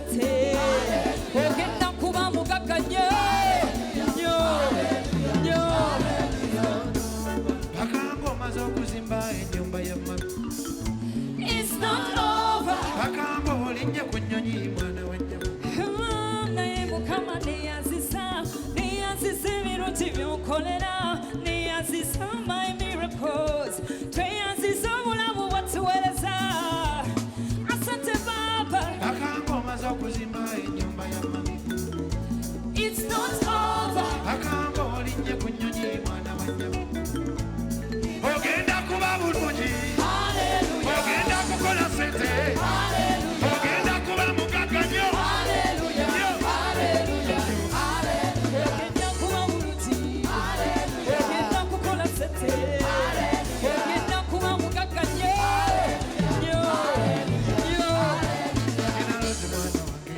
sente ogenda kuba mugagga nnyo nnyo Bakanga omaze okuzimba ennyumba ya mami. It's not over. Bakanga olinnye ku nnyonyi mwana wa nnyabo. Naye Mukama neyanzisa ebirungi by'onkolera neyanzisa my miracles tweyanzisa obulamu bwatuweereza asante Baba. Bakanga omaze okuzimba ennyumba ya mami. It's not over. Bakanga olinnye ku nnyonyi mwana wa nnyabo. Ogenda kuba bulungi. Hallelujah. Ogenda kukola sente. Hallelujah. Ogenda kuba mugagga nnyo. Hallelujah. Hallelujah. Hallelujah. Ogenda kuba bulungi. Hallelujah. Ogenda kukola sente. Hallelujah. Ogenda kuba mugagga nnyo nnyo nnyo. Ogenda lozi mwana wange.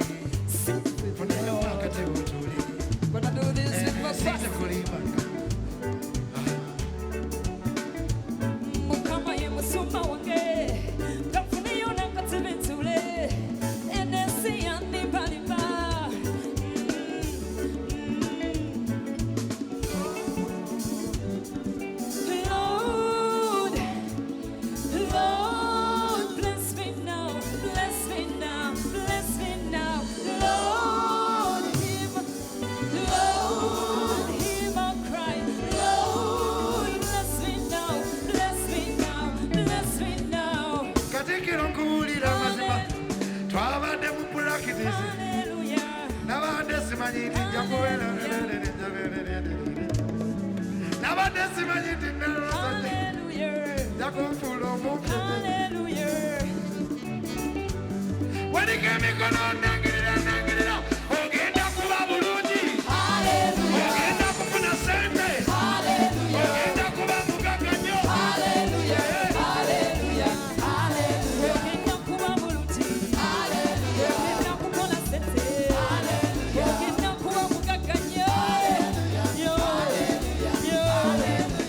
Funayo akatebe otuule. Gonna do this with my Sinza best. kulimbanga. Mukama ye musumba wange gafuniyo n'akatebe ntule enensi yandimbalimbwa. Lord, Lord, bless me now, bless me now, bless me now. Lord, hear my cry. Lord, bless me now, bless me now, bless me now. Katikkiro nkuwulira amazima. Twabadde mu practice. Hallelujah. Nabadde simanyi nti nja kubeera. Nabadde simanyi nti nneerozadde. Hallelujah. Nja kunfuula omupya. Hallelujah. Wanika emikono nangirira. Ogenda kuba bulungi. Hallelujah. Ogenda kufuna sente. Hallelujah. Ogenda kuba mugagga nnyo. Hallelujah. Hallelujah. Hallelujah. Ogenda kuba bulungi. Hallelujah. Ogenda kukola sente. Hallelujah. Ogenda kuba mugagga nnyo nnyo nnyo.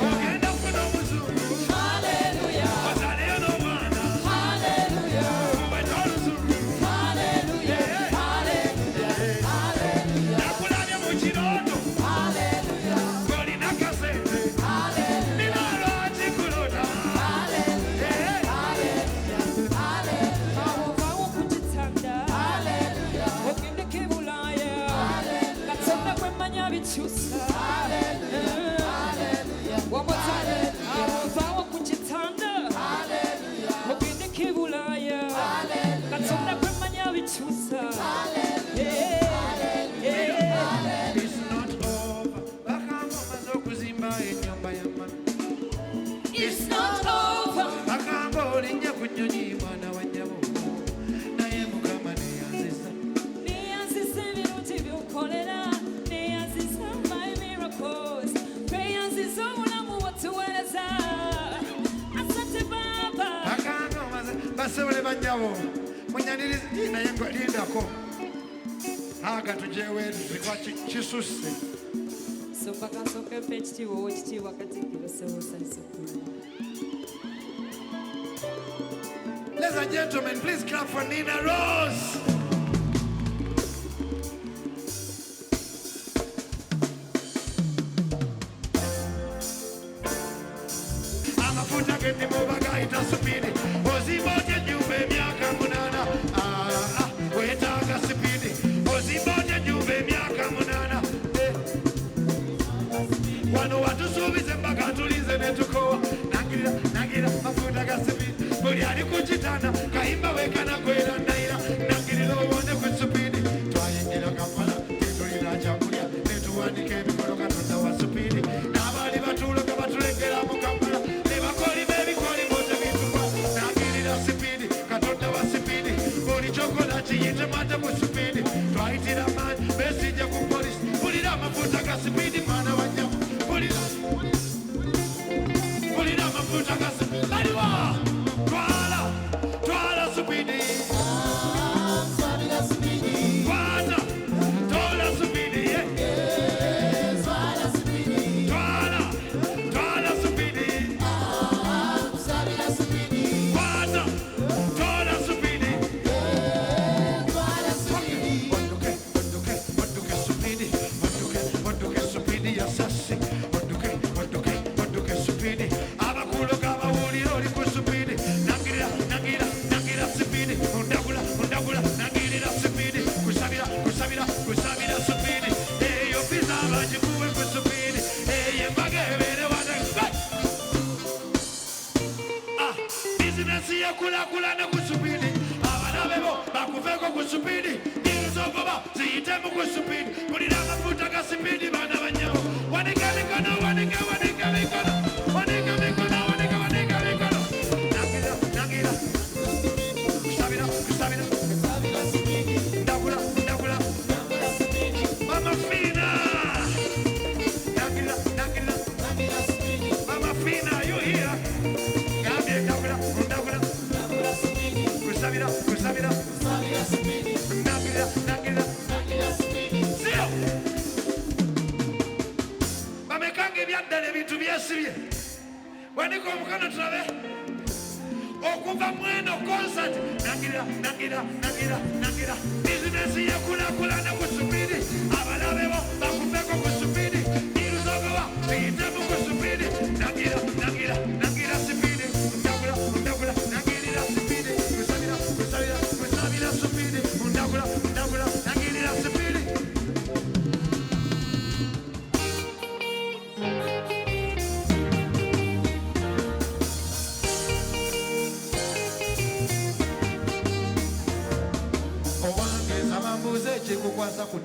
Ogenda kufuna omuzungu. Hallelujah. Ozaleyo n'omwana. Hallelujah. Muwete oluzungu. Hallelujah. Hallelujah. Hallelujah. Nakulabye mu kirooto. Hallelujah. Ng'olina kasente. Hallelujah. Nina lwaki kulota. Awo ku kitanda ogendeko e Bulaaya Katonda gwe mmanya bikyusa. Wamutale awo ku kitanda ogendeko e Bulaaya Katonda gwe mmanya bikyusa. It's not over. Bakanga omaze okuzimba ennyumba ya mami. It's not over. Bakanga olinnye ku nnyonyi mwana wa nnyabo. Naye Mukama neyanziza. Neyanzisa ebirungi by'onkolera, neyanzisa my miracles, tweyanzisa obulamu bw'otuweereza. Asante Baba. Bakanga omaze basebole bannyabo. Munyaniriza naye ngo lindako. Aga tujeweeru zikwa kisusse. So mpaka nsooke mpa ekitiibwa Oweekitiibwa Katikkiro Ssebo Salisukulu. Ladies and gentlemen, please clap for Nina Rose. Amafuta g'endimu bagayita supidi. Ozimba otya ennyumba emyaka 8. Weetaaga supidi. Ozimba otya ennyumba emyaka 8. Wano watusuubiza embaga tulinze ne tukowa. Nangirira mafuta ga supidi. Buli ali ku kitanda kayimba weekanakwera ndayira. Nangirira obone ku supidi. Twayingira Kampala tetulina kyakulya ne tuwandika emikolo Katonda wa supidi. N'abaali batuuloka batulengera mu Kampala ne bakoliba ebikolibo tebituwa. kulakulana ku supidi abalabe bo bakuveko ku supidi iruzogoba ziyitemu ku supidi kulira amafuta ga supidi bana banyawo wanika mikono wanika mikono wanika mikono nangira kusabira ndagula mama fina nangira mama fina you here gambye ndagula kusabira nangira sio bamekange byaddala ebintu byesibye waniko omukono tulabe okuva mweno concert nangira bizinesi yekulakulana ku supidi abalabe bo bakuveko ku supidi iruzogoba ziyitemu ku supidi nangira supidi ndagula nangirira supidi kusabira supidi ndagula nangirira supidi owange sabambuze ekikukwasa ku